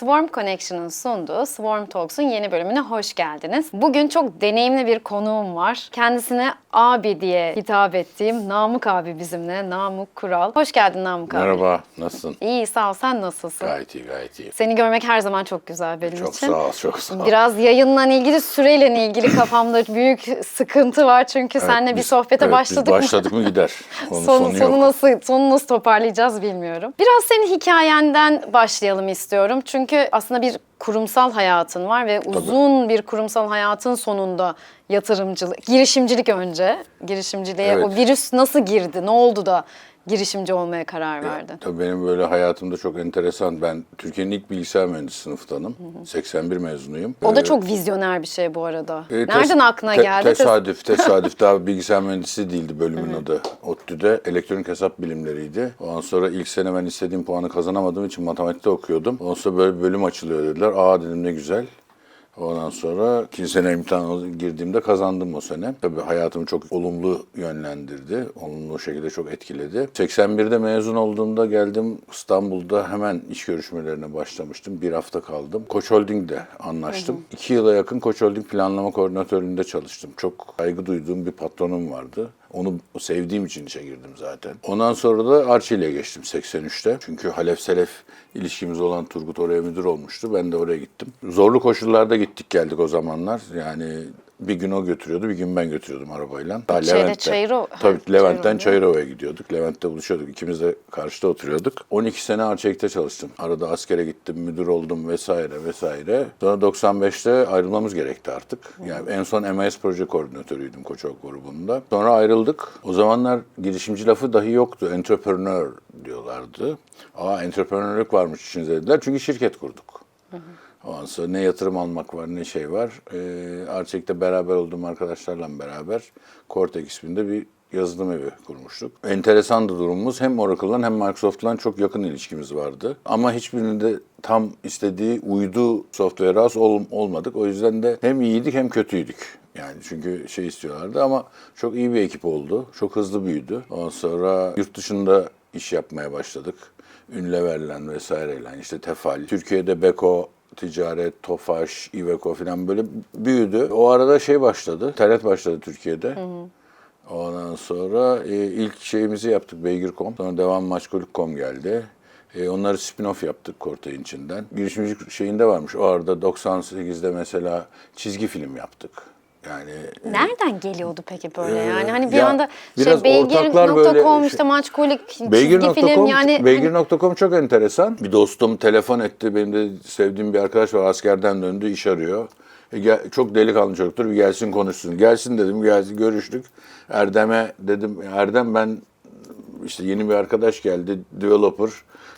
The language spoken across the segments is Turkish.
Swarm Connection'ın sunduğu Swarm Talks'un yeni bölümüne hoş geldiniz. Bugün çok deneyimli bir konuğum var. Kendisine abi diye hitap ettiğim Namık abi bizimle. Namık Kural. Hoş geldin Namık abi. Merhaba, nasılsın? İyi, sağ ol. Sen nasılsın? Gayet iyi, gayet iyi. Seni görmek her zaman çok güzel benim Çok için. sağ ol, çok sağ ol. Biraz yayınla ilgili, süreyle ilgili kafamda büyük sıkıntı var. Çünkü seninle bir sohbete başladık mı? Başladık mı gider. Onun sonu yok. Sonu nasıl toparlayacağız bilmiyorum. Biraz senin hikayenden başlayalım istiyorum. Çünkü aslında bir kurumsal hayatın var ve uzun bir kurumsal hayatın sonunda yatırımcılık, girişimcilik önce. Girişimciliğe Evet. o virüs nasıl girdi? Ne oldu da girişimci olmaya karar verdin? Tabii benim böyle hayatımda çok enteresan. Ben Türkiye'nin ilk bilgisayar mühendisi sınıftanım. 81 mezunuyum. O da çok vizyoner bir şey bu arada. Tes- Nereden aklına geldi? Tesadüf. Daha bilgisayar mühendisi değildi bölümün adı. ODTÜ'de elektronik hesap bilimleriydi. Ondan sonra ilk sene ben istediğim puanı kazanamadığım için matematikte okuyordum. Ondan sonra böyle bir bölüm açılıyor dediler. Aa dedim ne güzel. Ondan sonra ikinci sene imtihana girdiğimde kazandım o sene. Tabii hayatımı çok olumlu yönlendirdi. Olumlu şekilde çok etkiledi. 81'de mezun olduğumda geldim İstanbul'da hemen iş görüşmelerine başlamıştım. Bir hafta kaldım. Koç Holding'de anlaştım. 2 yıla yakın Koç Holding planlama koordinatörlüğünde çalıştım. Çok saygı duyduğum bir patronum vardı. Onu sevdiğim için işe girdim zaten. Ondan sonra da Arçelik'e geçtim 83'te. Çünkü Halef Selef ilişkimiz olan Turgut oraya müdür olmuştu. Ben de oraya gittim. Zorlu koşullarda gittik geldik o zamanlar. Yani bir gün o götürüyordu, bir gün ben götürüyordum arabayla. Tabii Levent'ten Çayırova'ya gidiyorduk. Levent'te buluşuyorduk. İkimiz de karşıda oturuyorduk. 12 sene Arçelik'te çalıştım. Arada askere gittim, müdür oldum vesaire. Sonra 95'te ayrılmamız gerekti artık. Yani en son MIS proje koordinatörüydüm Koçok grubunda. Sonra ayrıldık. O zamanlar girişimci lafı dahi yoktu. Entrepreneur diyorlardı. Entrepreneurlük varmış içinizde dediler. Çünkü şirket kurduk. Ondan sonra ne yatırım almak var ne şey var. Arçelik'te beraber olduğum arkadaşlarla beraber Cortex isminde bir yazılım evi kurmuştuk. Enteresandı durumumuz. Hem Oracle'dan hem Microsoft'tan çok yakın ilişkimiz vardı. Ama hiçbirinde tam istediği uydu software house olmadık. O yüzden de hem iyiydik hem kötüydük. Yani çünkü şey istiyorlardı ama çok iyi bir ekip oldu. Çok hızlı büyüdü. Ondan sonra yurt dışında iş yapmaya başladık. Ünlever'le vesaireyle işte Tefal. Türkiye'de Beko, Ticaret, Tofaş, Iveco falan böyle büyüdü. O arada şey başladı, Taret başladı Türkiye'de. Ondan sonra ilk şeyimizi yaptık Beygir.com. Sonra devam Maçkolik.com geldi. Onları spin-off yaptık Kortay'ın içinden. Girişimcilik şeyinde varmış. O arada 98'de mesela çizgi film yaptık. Yani nereden geliyordu peki böyle yani? Hani bir ya, anda biraz Beygir.com işte Maçkolik çizgi film yani. Beygir.com çok enteresan. Bir dostum telefon etti. Benim de sevdiğim bir arkadaş var. Askerden döndü, iş arıyor. Çok delikanlı çocuktur. Bir gelsin konuşsun. Gelsin dedim. Gelsin görüştük. Erdem'e dedim. Erdem ben işte yeni bir arkadaş geldi. Developer.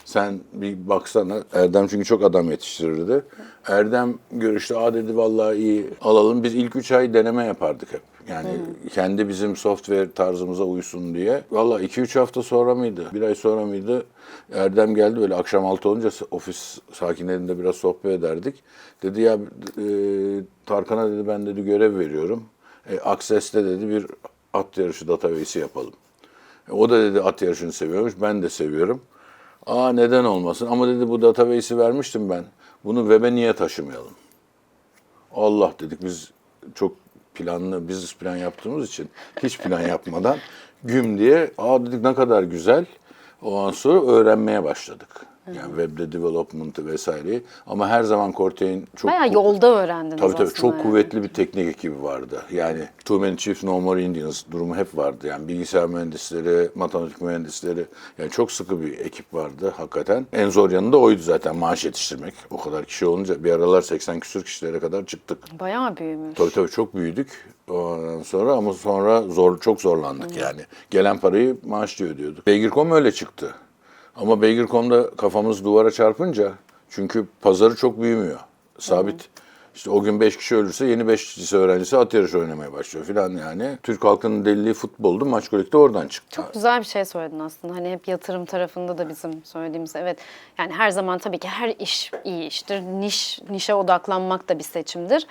Sen bir baksana. Erdem çünkü çok adam yetiştirirdi. Erdem görüştü. Dedi vallahi iyi alalım. Biz ilk 3 ay deneme yapardık hep. Yani kendi bizim software tarzımıza uysun diye. Vallahi 2-3 hafta sonra mıydı? 1 ay sonra mıydı? Erdem geldi böyle akşam 6 olunca ofis sakinlerinde biraz sohbet ederdik. Dedi ya Tarkan'a dedi ben dedi görev veriyorum. Access'te dedi bir at yarışı database'i yapalım. O da dedi at yarışını seviyormuş. Ben de seviyorum. Neden olmasın? Ama dedi bu database'i vermiştim ben. Bunu web'e niye taşımayalım? Allah dedik biz çok planlı, business plan yaptığımız için hiç plan yapmadan güm diye dedik ne kadar güzel. Ondan sonra öğrenmeye başladık. Yani web'de development'ı vesaireyi. Ama her zaman Cortay'ın çok... Bayağı yolda öğrendiniz Tabii çok yani. kuvvetli bir teknik ekibi vardı. Yani Too Many Chiefs No More Indians durumu hep vardı. Yani bilgisayar mühendisleri, matematik mühendisleri. Yani çok sıkı bir ekip vardı hakikaten. En zor yanı da oydu zaten maaş yetiştirmek. O kadar kişi olunca bir aralar 80 küsur kişilere kadar çıktık. Bayağı büyümüş. Tabii çok büyüdük. Ondan sonra ama sonra çok zorlandık yani. Gelen parayı maaşlı ödüyorduk. Beygir.com öyle çıktı. Ama Beygir.com'da kafamız duvara çarpınca çünkü pazarı çok büyümüyor. Sabit. İşte o gün 5 kişi ölürse yeni 5 lise öğrencisi at yarışı oynamaya başlıyor filan yani. Türk halkının deliliği futboldu. Maçkolik de oradan çıktı. Çok güzel bir şey söyledin aslında. Hani hep yatırım tarafında da bizim söylediğimiz evet. Yani her zaman tabii ki her iş iyi iştir. Nişe odaklanmak da bir seçimdir.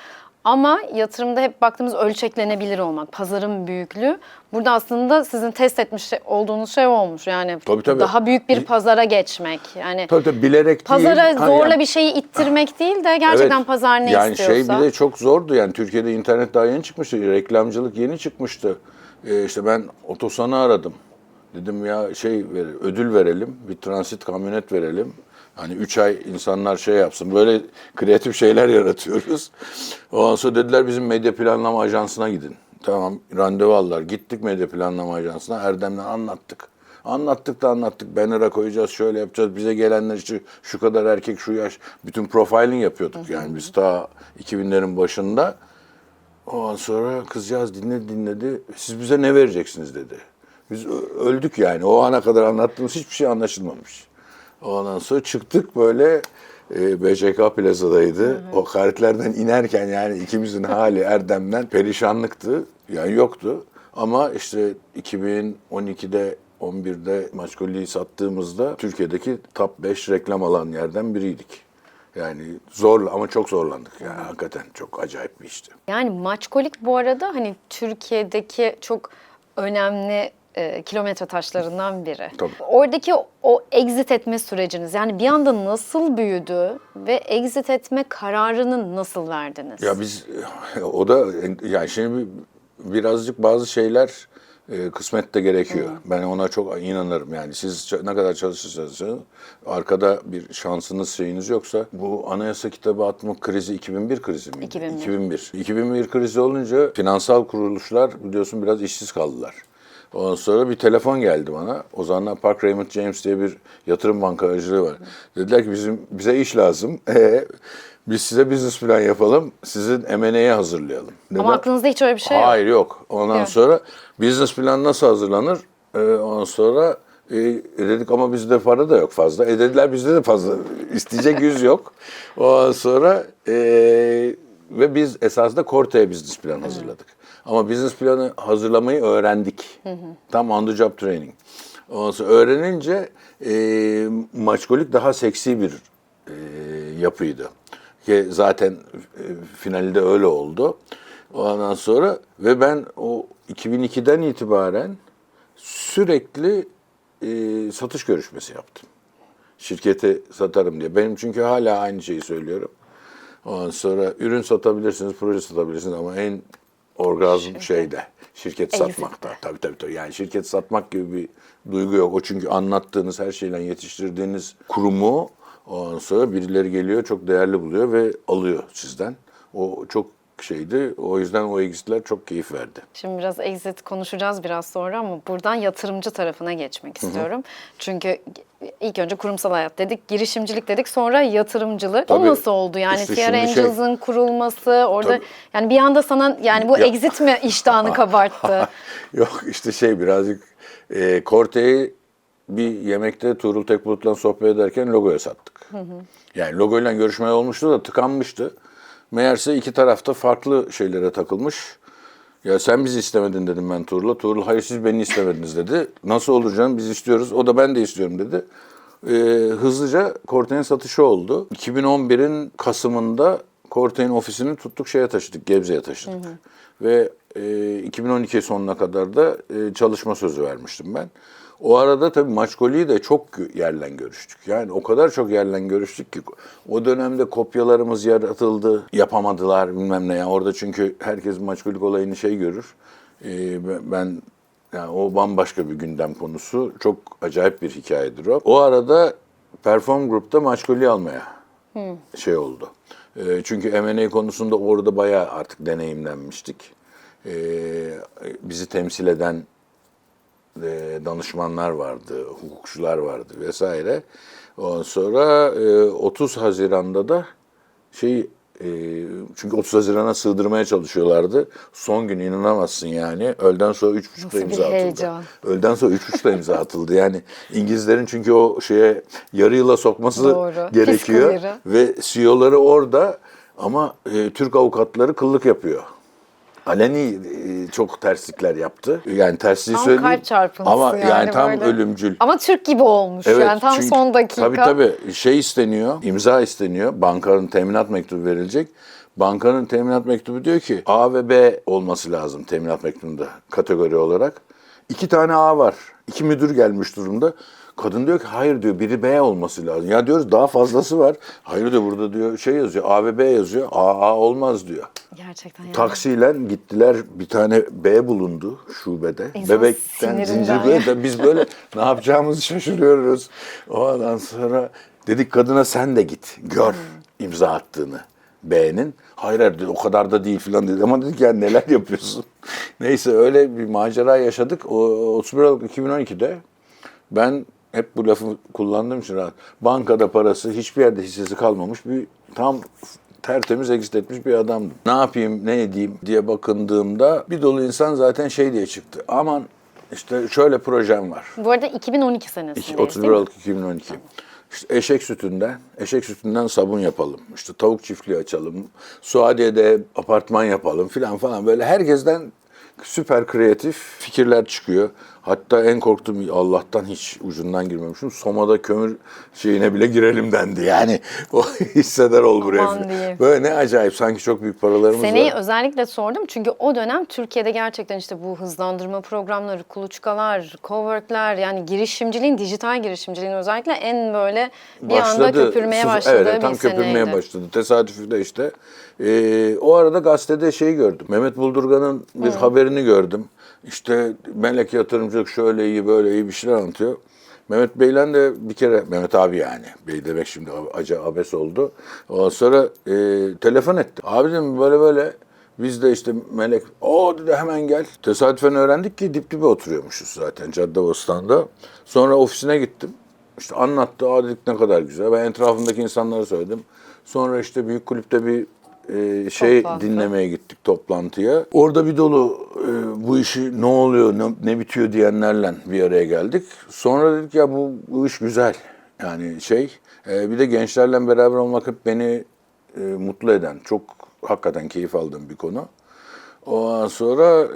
Ama yatırımda hep baktığımız ölçeklenebilir olmak, pazarın büyüklüğü. Burada aslında sizin test etmiş olduğunuz şey olmuş. Yani Tabii. daha büyük bir pazara geçmek. Yani Tabii bilerek pazara değil. zorla Yani, bir şeyi ittirmek değil de gerçekten evet, pazar ne yani istiyorsa. şey bile çok zordu. Yani Türkiye'de internet daha yeni çıkmıştı. Reklamcılık yeni çıkmıştı. İşte ben Otosan'ı aradım. Dedim ya ödül verelim. Bir transit kamyonet verelim. Hani 3 ay insanlar şey yapsın. Böyle kreatif şeyler yaratıyoruz. Ondan sonra dediler bizim medya planlama ajansına gidin. Tamam, randevu aldılar. Gittik medya planlama ajansına. Erdem'le anlattık. Anlattık. Banner'a koyacağız, şöyle yapacağız. Bize gelenler işte şu kadar erkek, şu yaş. Bütün profiling yapıyorduk yani biz ta 2000'lerin başında. Ondan sonra kızcağız dinledi. Siz bize ne vereceksiniz dedi. Biz öldük yani. O ana kadar anlattığımız hiçbir şey anlaşılmamış. Ondan sonra çıktık böyle BCK Plaza'daydı. O karetlerden inerken yani ikimizin hali Erdem'den perişanlıktı. Yani yoktu. Ama işte 2012'de 11'de Maçkolli'yi sattığımızda Türkiye'deki top 5 reklam alan yerden biriydik. Yani zor ama çok zorlandık. Yani hakikaten çok acayip bir işti. Yani Maçkolik bu arada hani Türkiye'deki çok önemli kilometre taşlarından biri. Tabii. Oradaki o exit etme süreciniz yani bir anda nasıl büyüdü ve exit etme kararını nasıl verdiniz? Ya biz o da yani şimdi birazcık bazı şeyler kısmet de gerekiyor. Ben ona çok inanırım yani. Siz ne kadar çalışırsanız arkada bir şansınız şeyiniz yoksa bu anayasa kitabı atma krizi 2001 krizi miydi? 2001. 2001 krizi olunca finansal kuruluşlar biliyorsun biraz işsiz kaldılar. Ondan sonra bir telefon geldi bana. O zamanlar Park Raymond James diye bir yatırım bankacılığı var. Dediler ki bize iş lazım. Biz size business plan yapalım. Sizin M&A'ye hazırlayalım. Dedim, ama aklınızda hiç öyle bir şey yok. Hayır yok. Ondan sonra business plan nasıl hazırlanır? Ondan sonra dedik ama bizde para da yok fazla. Dediler bizde de fazla. İsteyecek yüz yok. Ondan sonra ve biz esasında Corte'ye business plan hazırladık. Ama business planı hazırlamayı öğrendik. Tam on the job training. Ondan sonra öğrenince Maçkolik daha seksi bir yapıydı. Ki zaten finalde öyle oldu. Ondan sonra ve ben o 2002'den itibaren sürekli satış görüşmesi yaptım. Şirketi satarım diye. Benim çünkü hala aynı şeyi söylüyorum. Ondan sonra ürün satabilirsiniz, proje satabilirsiniz ama en orgazm şeyde, şirket satmakta. Tabii. Yani şirket satmak gibi bir duygu yok. O çünkü anlattığınız her şeyle yetiştirdiğiniz kurumu ondan sonra birileri geliyor, çok değerli buluyor ve alıyor sizden. O çok şeydi. O yüzden o exitler çok keyif verdi. Şimdi biraz exit konuşacağız biraz sonra ama buradan yatırımcı tarafına geçmek istiyorum. Çünkü ilk önce kurumsal hayat dedik, girişimcilik dedik, sonra yatırımcılık. Tabii. O nasıl oldu? Yani İşte TR şimdi Angels'ın kurulması, orada Tabii. yani bir anda sana yani bu exit mi iştahını kabarttı? Yok işte birazcık Corte'yi bir yemekte Tuğrul Tekbulut'la sohbet ederken logoya sattık. Yani logoyla görüşme olmuştu da tıkanmıştı. Meğerse iki tarafta farklı şeylere takılmış. Ya sen bizi istemedin dedim ben Tuğrul'a. Tuğrul hayır siz beni istemediniz dedi. Nasıl olur canım biz istiyoruz. O da ben de istiyorum dedi. Hızlıca Corte'nin satışı oldu. 2011'in Kasım'ında Corte'nin ofisini tuttuk şeye taşıdık, Gebze'ye taşıdık. Ve 2012 sonuna kadar da çalışma sözü vermiştim ben. O arada tabii Maçkolli'yi de çok yerle görüştük. Yani o kadar çok yerle görüştük ki o dönemde kopyalarımız yaratıldı, yapamadılar bilmem ne. Yani orada çünkü herkes Maçkollik olayını görür. Ben yani o bambaşka bir gündem konusu. Çok acayip bir hikayedir o. O arada Perform Group'ta Maçkolli'yi almaya oldu. Çünkü M&A konusunda orada bayağı artık deneyimlenmiştik. Bizi temsil eden danışmanlar vardı, hukukçular vardı vesaire. Ondan sonra 30 Haziran'da da çünkü 30 Haziran'a sığdırmaya çalışıyorlardı. Son gün inanamazsın yani. Öğleden sonra 3.30'da imza atıldı. Heyecan. Öğleden sonra 3.30'da imza atıldı. Yani İngilizlerin çünkü o yarı yıla sokması Doğru. gerekiyor. Fiscal yarı. Ve CEO'ları orada ama Türk avukatları kıllık yapıyor. Aleni çok terslikler yaptı. Yani tersliği Tam söyleyeyim. kalp çarpıntısı ama yani tam böyle. ölümcül. Ama Türk gibi olmuş yani tam son dakika. Tabii isteniyor, imza isteniyor. Bankanın teminat mektubu verilecek. Bankanın teminat mektubu diyor ki A ve B olması lazım teminat mektubunda kategori olarak. 2 tane A var. 2 müdür gelmiş durumda. Kadın diyor ki hayır diyor biri B olması lazım. Ya diyoruz daha fazlası var. Hayır diyor burada diyor şey yazıyor A ve B yazıyor. A olmaz diyor. Gerçekten yani. Taksiyle gittiler bir tane B bulundu şubede. İnsan Bebekten sinirinden zincir ya. böyle biz böyle ne yapacağımızı şaşırıyoruz. Ondan sonra dedik kadına sen de git gör imza attığını B'nin. Hayır dedi, o kadar da değil falan dedi. Ama dedik yani neler yapıyorsun? Neyse öyle bir macera yaşadık. O 31 Aralık 2012'de ben hep bu lafı kullandığım için rahat. Bankada parası hiçbir yerde hissesi kalmamış bir tam tertemiz exit etmiş bir adamdım. Ne yapayım ne edeyim diye bakındığımda bir dolu insan zaten şey diye çıktı. Aman işte şöyle projem var. Bu arada 2012 senesindeyiz 31 değil mi? Aralık 2012. İşte eşek sütünden sabun yapalım. İşte tavuk çiftliği açalım. Suadiye'de apartman yapalım filan falan. Böyle herkesten süper kreatif fikirler çıkıyor. Hatta en korktuğum Allah'tan hiç ucundan girmemişim. Soma'da kömür şeyine bile girelim dendi. Yani o hisseder ol buraya. Aman diyeyim. Böyle ne acayip sanki çok büyük paralarımız Seneyi var. özellikle sordum çünkü o dönem Türkiye'de gerçekten işte bu hızlandırma programları, kuluçkalar, coworkler yani girişimciliğin, dijital girişimciliğin özellikle en böyle bir anda köpürmeye başladığı evet, tam bir seneydi. köpürmeye başladı. Tesadüfi de işte. O arada gazetede şey gördüm. Mehmet Buldurgan'ın bir haberini gördüm. İşte melek yatırımcılık şöyle iyi böyle iyi bir şeyler anlatıyor. Mehmet Bey'le de bir kere, Mehmet abi yani, Bey demek şimdi acı abes oldu. Ondan sonra telefon etti. Abi dedim böyle böyle biz de işte Melek, o dedi hemen gel. Tesadüfen öğrendik ki dip dibe oturuyormuşuz zaten Caddebostan'da. Sonra ofisine gittim. İşte anlattı, dedik ne kadar güzel. Ben etrafımdaki insanlara söyledim. Sonra işte büyük kulüpte bir Toplantı. dinlemeye gittik toplantıya. Orada bir dolu bu işi ne oluyor, ne bitiyor diyenlerle bir araya geldik. Sonra dedik ya bu iş güzel. Yani bir de gençlerle beraber olmak hep beni mutlu eden, çok hakikaten keyif aldığım bir konu. Ondan sonra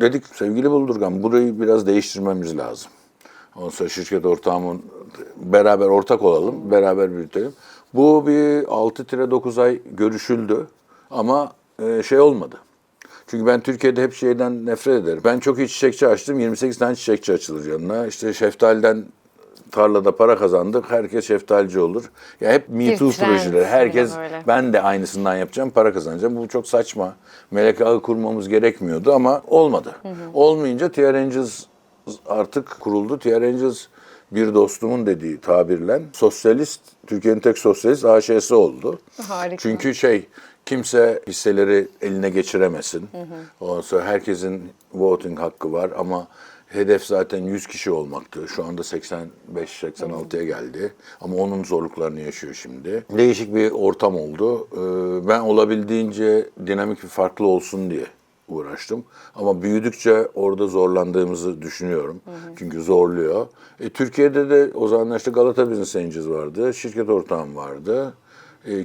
dedik sevgili Buldurgan burayı biraz değiştirmemiz lazım. Ondan sonra şirket ortağımın beraber ortak olalım, beraber büyütelim. Bu bir 6-9 ay görüşüldü ama olmadı. Çünkü ben Türkiye'de hep şeyden nefret ederim. Ben çok iyi çiçekçi açtım, 28 tane çiçekçi açılır yanına. İşte şeftaliden tarlada para kazandık, herkes şeftalici olur. Ya hep Me Too trend projeleri. Herkes böyle. ben de aynısından yapacağım, para kazanacağım. Bu çok saçma. Melek ağı kurmamız gerekmiyordu ama olmadı. Olmayınca TR Angels artık kuruldu. TR Angels bir dostumun dediği tabirle sosyalist, Türkiye'nin tek sosyalist AŞ'si oldu. Harika. Çünkü kimse hisseleri eline geçiremesin. Ondan sonra herkesin voting hakkı var ama hedef zaten 100 kişi olmaktı. Şu anda 85-86'ya geldi. Ama onun zorluklarını yaşıyor şimdi. Değişik bir ortam oldu. Ben olabildiğince dinamik bir farklı olsun diye uğraştım. Ama büyüdükçe orada zorlandığımızı düşünüyorum. Çünkü zorluyor. Türkiye'de de o zamanlar işte Galata Business Angels vardı. Şirket ortağım vardı.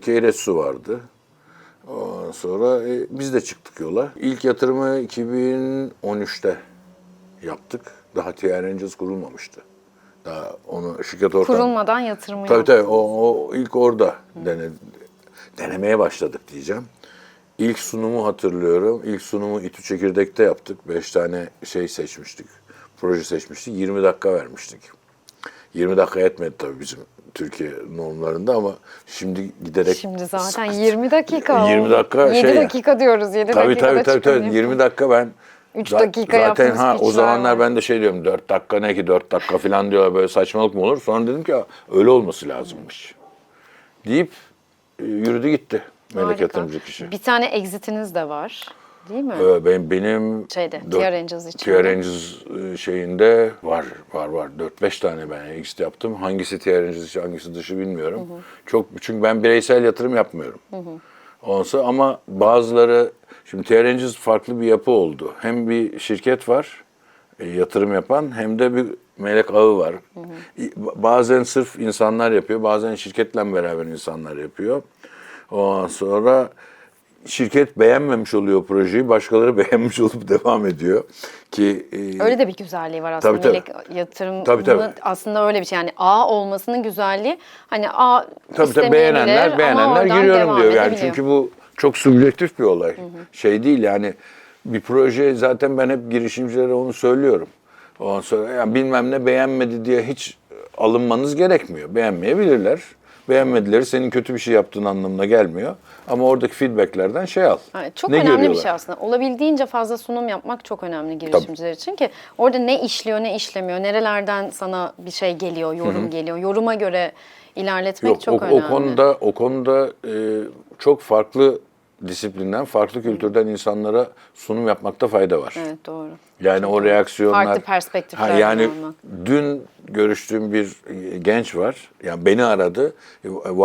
Keiretsu vardı. Ondan sonra biz de çıktık yola. İlk yatırımı 2013'te yaptık. Daha TR Angels kurulmamıştı. Daha onu şirket ortağım... Kurulmadan yatırımı Tabii yaptınız. o ilk orada denemeye başladık diyeceğim. İlk sunumu hatırlıyorum. İlk sunumu İTÜ Çekirdek'te yaptık. 5 tane seçmiştik. Proje seçmiştik. 20 dakika vermiştik. 20 dakika yetmedi tabii bizim Türkiye normlarında ama şimdi giderek... Şimdi zaten 20 dakika. 20 dakika 7 dakika diyoruz. 7 dakikada Tabii. çıkamıyor. 20 dakika ben... 3 dakika zaten yaptığımız o pitchler zamanlar var. ben de diyorum 4 dakika ne ki 4 dakika falan diyorlar böyle saçmalık mı olur? Sonra dedim ki öyle olması lazımmış. Deyip yürüdü gitti Melek Harika. Yatırımcı kişi. Bir tane exit'iniz de var. Değil mi? Benim TR Angels için. TR Angels şeyinde var. 4-5 tane ben exit yaptım. Hangisi TR Angels için hangisi dışı bilmiyorum. Çünkü ben bireysel yatırım yapmıyorum. Onsa ama bazıları şimdi TR Angels farklı bir yapı oldu. Hem bir şirket var yatırım yapan hem de bir melek ağı var. Bazen sırf insanlar yapıyor, bazen şirketle beraber insanlar yapıyor. Ondan sonra şirket beğenmemiş oluyor projeyi, başkaları beğenmiş olup devam ediyor ki Öyle de bir güzelliği var aslında. Tabii. Melek yatırımının Tabii. aslında öyle bir şey. Yani A olmasının güzelliği hani A tabii istemeyebilir beğenenler ama oradan giriyorum devam diyor. Yani edebiliyor. çünkü bu çok subjektif bir olay. Şey değil yani, bir proje zaten ben hep girişimcilere onu söylüyorum. Ondan sonra yani bilmem ne beğenmedi diye hiç alınmanız gerekmiyor. Beğenmeyebilirler. Beğenmedileri senin kötü bir şey yaptığın anlamına gelmiyor. Ama oradaki feedbacklerden şey al. Evet, çok Ne önemli bir görüyorlar? şey aslında. Olabildiğince fazla sunum yapmak çok önemli girişimciler için ki orada ne işliyor, ne işlemiyor, nerelerden sana bir şey geliyor, yorum geliyor. Yoruma göre ilerletmek Yok, çok o önemli. konuda çok farklı disiplinden, farklı kültürden insanlara sunum yapmakta fayda var. Evet, doğru. Yani o reaksiyonlar... Farklı perspektiflerden yani almak. dün görüştüğüm bir genç var. Yani beni aradı.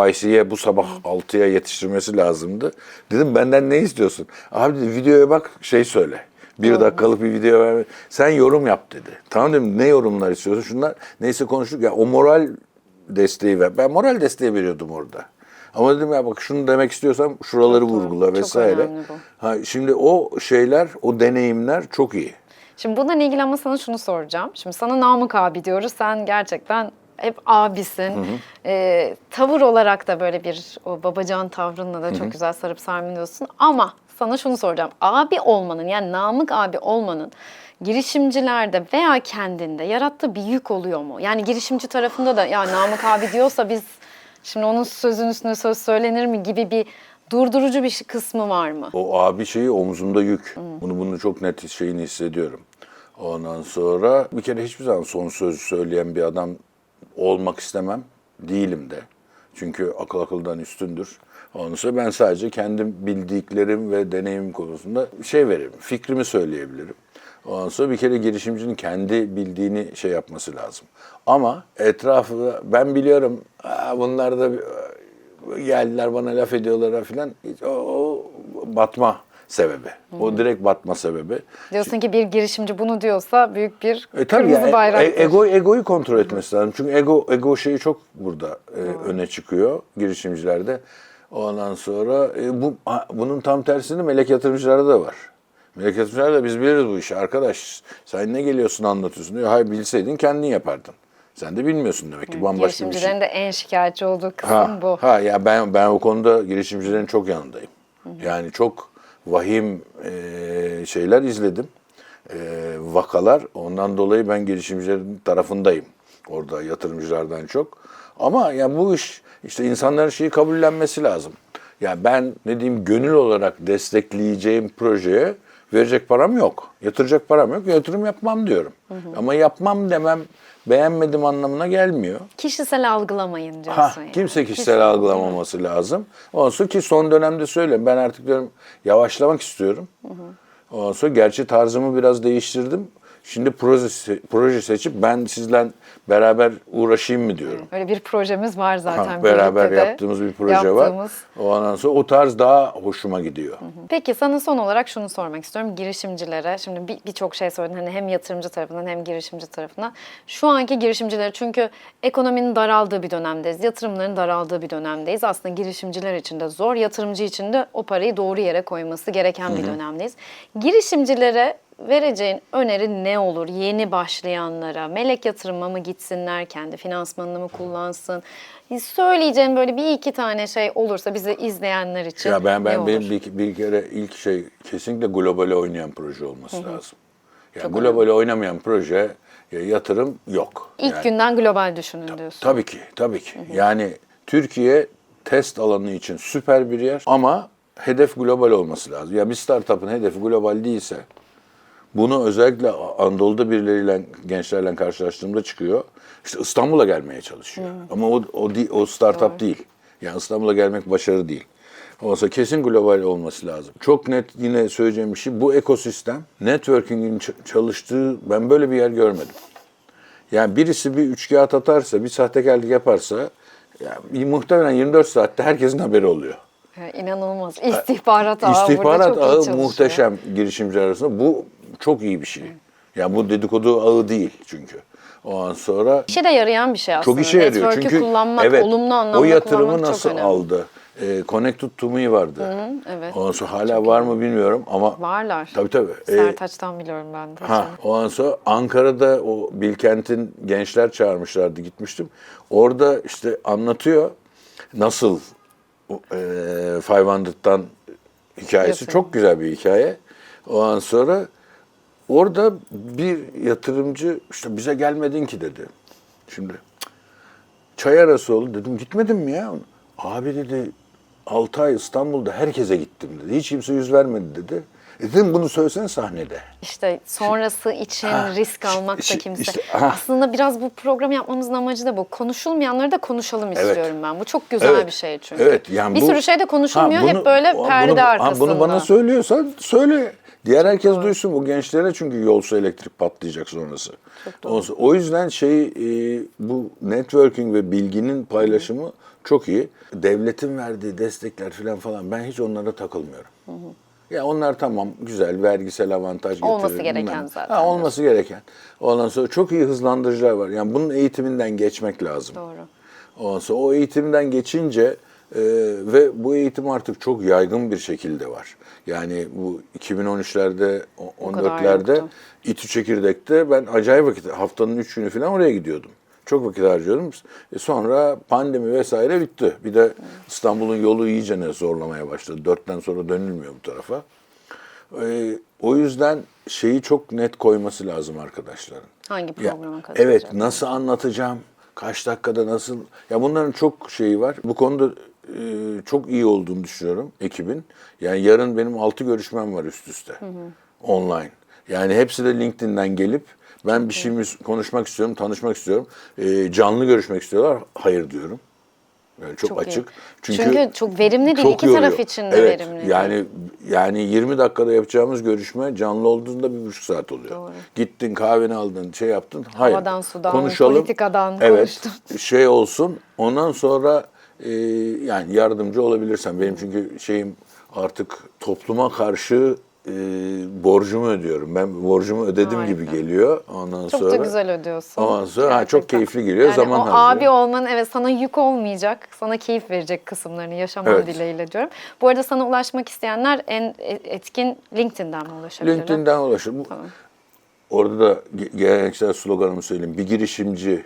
YC'ye bu sabah 6'ya yetiştirmesi lazımdı. Dedim benden ne istiyorsun? Abi dedi, videoya bak şey söyle. 1 dakikalık bir video ver. Sen yorum yap dedi. Tamam dedim, ne yorumlar istiyorsun? Şunlar neyse konuştuk ya, o moral desteği ver. Ben moral desteği veriyordum orada. Ama dedim ya bak, şunu demek istiyorsam şuraları Çok doğru. vurgula Çok vesaire. önemli bu. Ha, şimdi o şeyler, o deneyimler çok iyi. Şimdi bununla ilgili ama sana şunu soracağım. Şimdi sana Namık abi diyoruz. Sen gerçekten hep abisin. Tavır olarak da böyle bir o babacan tavrınla da çok güzel sarıp sarmıyorsun. Ama sana şunu soracağım. Abi olmanın, yani Namık abi olmanın girişimcilerde veya kendinde yarattığı bir yük oluyor mu? Yani girişimci tarafında da ya Namık abi diyorsa biz şimdi onun sözün üstüne söz söylenir mi gibi bir durdurucu bir kısmı var mı? O abi şeyi omzumda yük. Bunu çok net şeyini hissediyorum. Ondan sonra bir kere hiçbir zaman son söz söyleyen bir adam olmak istemem. Değilim de. Çünkü akıl akıldan üstündür. Ondan sonra ben sadece kendim bildiklerim ve deneyimim konusunda şey veririm. Fikrimi söyleyebilirim. Ondan sonra bir kere girişimcinin kendi bildiğini şey yapması lazım. Ama etrafı ben biliyorum, bunlar da geldiler bana laf ediyorlar falan. O batma sebebi. O direkt batma sebebi. Diyorsun ki bir girişimci bunu diyorsa büyük bir Tabii kırmızı ya, bayraktır. egoyu kontrol etmesi lazım. Çünkü ego şeyi çok burada öne çıkıyor girişimcilerde. Ondan sonra bunun tam tersini melek yatırımcılarda da var. Melek yatırımcılar da biz biliriz bu işi arkadaş. Sen ne geliyorsun anlatıyorsun diyor. Hayır, bilseydin kendin yapardın. Sen de bilmiyorsun demek ki, bambaşka bir şey. Girişimcilerin de en şikayetçi olduğu kısım bu. Ya ben o konuda girişimcilerin çok yanındayım. Yani çok vahim şeyler izledim. Vakalar. Ondan dolayı ben girişimcilerin tarafındayım. Orada yatırımcılardan çok. Ama ya bu iş işte insanların şeyi kabullenmesi lazım. Ya ben ne diyeyim, gönül olarak destekleyeceğim projeye verecek param yok. Yatıracak param yok. Yatırım yapmam diyorum. Ama yapmam demem beğenmedim anlamına gelmiyor. Kişisel algılamayın diyorsun yani. Kimse kişisel algılamaması lazım. Ondan sonra ki son dönemde söyleyeyim, ben artık diyorum yavaşlamak istiyorum. Ondan sonra gerçi tarzımı biraz değiştirdim. Şimdi proje seçip ben sizle beraber uğraşayım mı diyorum. Öyle bir projemiz var zaten. Beraber birlikte de yaptığımız bir proje var. Ondan sonra o tarz daha hoşuma gidiyor. Peki sana son olarak şunu sormak istiyorum girişimcilere. Şimdi birçok şey söyledin hani hem yatırımcı tarafından hem girişimci tarafından. Şu anki girişimciler, çünkü ekonominin daraldığı bir dönemdeyiz. Yatırımların daraldığı bir dönemdeyiz. Aslında girişimciler için de zor, yatırımcı için de o parayı doğru yere koyması gereken bir dönemdeyiz. Girişimcilere vereceğin öneri ne olur yeni başlayanlara? Melek yatırıma mı gitsinler, kendi finansmanını mı kullansın? Söyleyeceğin böyle bir iki tane şey olursa bizi izleyenler için Ya ne olur? benim bir kere ilk şey kesinlikle globale oynayan proje olması lazım. Yani globale oynamayan proje yatırım yok. İlk günden global düşünün diyorsun. Tabii ki. Yani Türkiye test alanı için süper bir yer ama hedef global olması lazım. Ya bir startup'ın hedefi global değilse, bunu özellikle Anadolu'da birileriyle, gençlerle karşılaştığımda çıkıyor. İşte İstanbul'a gelmeye çalışıyor. Ama o startup değil. Yani İstanbul'a gelmek başarı değil. Olsa kesin global olması lazım. Çok net yine söyleyeceğim bir şey. Bu ekosistem, networking'in çalıştığı, ben böyle bir yer görmedim. Yani birisi bir üçkağıt atarsa, bir sahtekarlık yaparsa, yani muhtemelen 24 saatte herkesin haberi oluyor. İnanılmaz. İstihbarat ağı burada İstihbarat çok iyi ağı çalışıyor. muhteşem girişimciler arasında. Bu çok iyi bir şey. Yani bu dedikodu ağı değil çünkü. Ondan sonra İşe de yarayan bir şey aslında. çok işe yarıyor. Network'ü Çünkü kullanmak, olumlu anlamda o yatırımı kullanmak nasıl çok önemli. aldı? Connected to Me vardı. Evet. Ondan sonra hala var mı bilmiyorum ama Varlar. Tabii. Sertaç'tan biliyorum ben de. Ondan sonra Ankara'da o Bilkent'in gençler çağırmışlardı, gitmiştim. Orada işte anlatıyor nasıl 500'dan hikayesi Yatırım. çok güzel bir hikaye. Ondan sonra orada bir yatırımcı işte bize gelmedin ki dedi. Şimdi çay arası oldu dedim gitmedin mi ya? Abi dedi 6 ay İstanbul'da herkese gittim dedi. Hiç kimse yüz vermedi dedi. Dedim bunu söylesene sahnede. İşte sonrası için risk almak da kimse. işte, Aslında biraz bu program yapmamızın amacı da bu. Konuşulmayanları da konuşalım istiyorum ben. Bu çok güzel Evet. bir şey çünkü. Evet, yani bir bu- sürü şey de konuşulmuyor. Hep böyle perde bunu, arkasında. Bunu bana söylüyorsan söyle. Diğer herkes duysun. Bu gençlere çünkü yolsa elektrik patlayacak sonrası. O yüzden bu networking ve bilginin paylaşımı çok iyi. Devletin verdiği destekler falan ben hiç onlara takılmıyorum. Ya onlar tamam güzel vergisel avantaj getiriyor. Olması gereken zaten. Olması gereken. Ondan sonra çok iyi hızlandırıcılar var. Yani bunun eğitiminden geçmek lazım. Doğru. Ondan sonra o eğitimden geçince ve bu eğitim artık çok yaygın bir şekilde var. Yani bu 2013'lerde, kadar 14'lerde yoktu. İTÜ Çekirdek'te ben acayip vakit, haftanın 3 günü falan oraya gidiyordum. Çok vakit harcıyordum. Sonra pandemi vesaire bitti. Bir de İstanbul'un yolu iyice zorlamaya başladı. 4'ten sonra dönülmüyor bu tarafa. O yüzden şeyi çok net koyması lazım arkadaşların. Hangi Ya, programa katılacak? evet, nasıl anlatacağım? Kaç dakikada nasıl? Ya bunların çok şeyi var. Bu konuda çok iyi olduğunu düşünüyorum ekibin. Yani yarın benim 6 görüşmem var üst üste. Online. Yani hepsi de LinkedIn'den gelip ben bir şeyimi konuşmak istiyorum, tanışmak istiyorum. Canlı görüşmek istiyorlar. Hayır diyorum. Yani çok Çok iyi. açık. Çünkü çok verimli değil. çok İki yoruyor. taraf için de Evet, verimli değil. yani 20 dakikada yapacağımız görüşme canlı olduğunda 1,5 saat oluyor. Doğru. Gittin kahveni aldın, şey yaptın. Hayır. Havadan, sudan, konuşalım. politikadan evet, konuştum. şey olsun. Ondan sonra yani yardımcı olabilirsen. Benim çünkü şeyim artık topluma karşı borcumu ödüyorum. Ben borcumu ödedim Harika. gibi geliyor. Ondan Çok sonra da güzel ödüyorsun. Ondan sonra çok Gerçekten. keyifli geliyor. Yani Zaman o harcıyor. abi olmanın evet sana yük olmayacak, sana keyif verecek kısımlarını yaşaman Evet. dileğiyle diyorum. Bu arada sana ulaşmak isteyenler en etkin LinkedIn'den mi ulaşabilirler? LinkedIn'den ulaşır. Tamam. Orada da geleneksel sloganımı söyleyeyim. Bir girişimci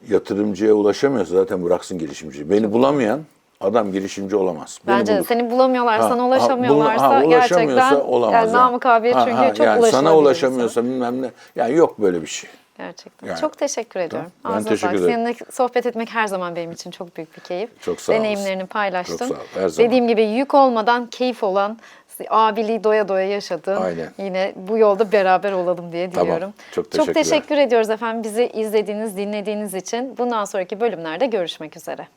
yatırımcıya ulaşamıyorsa zaten bıraksın girişimciyi. Beni bulamayan adam girişimci olamaz. Beni Bence de bulur. seni bulamıyorlar, Ha, sana ulaşamıyorlarsa ulaşamıyorsa gerçekten olamaz yani Namık abiye çünkü çok yani ulaşılabilir. sana ulaşamıyorsa bilmem ne. Yani yok böyle bir şey. Gerçekten. Yani, çok teşekkür ediyorum. ben Ağzına teşekkür sağlık. ederim. Seninle sohbet etmek her zaman benim için çok büyük bir keyif. Çok sağ olasın. Deneyimlerini paylaştın. Çok sağ ol, her zaman. Dediğim gibi yük olmadan keyif olan, abiliği doya doya yaşadığın, Aynen. yine bu yolda beraber olalım diye Tamam. diliyorum. Çok teşekkürler. Çok teşekkür ediyoruz efendim bizi izlediğiniz, dinlediğiniz için. Bundan sonraki bölümlerde görüşmek üzere.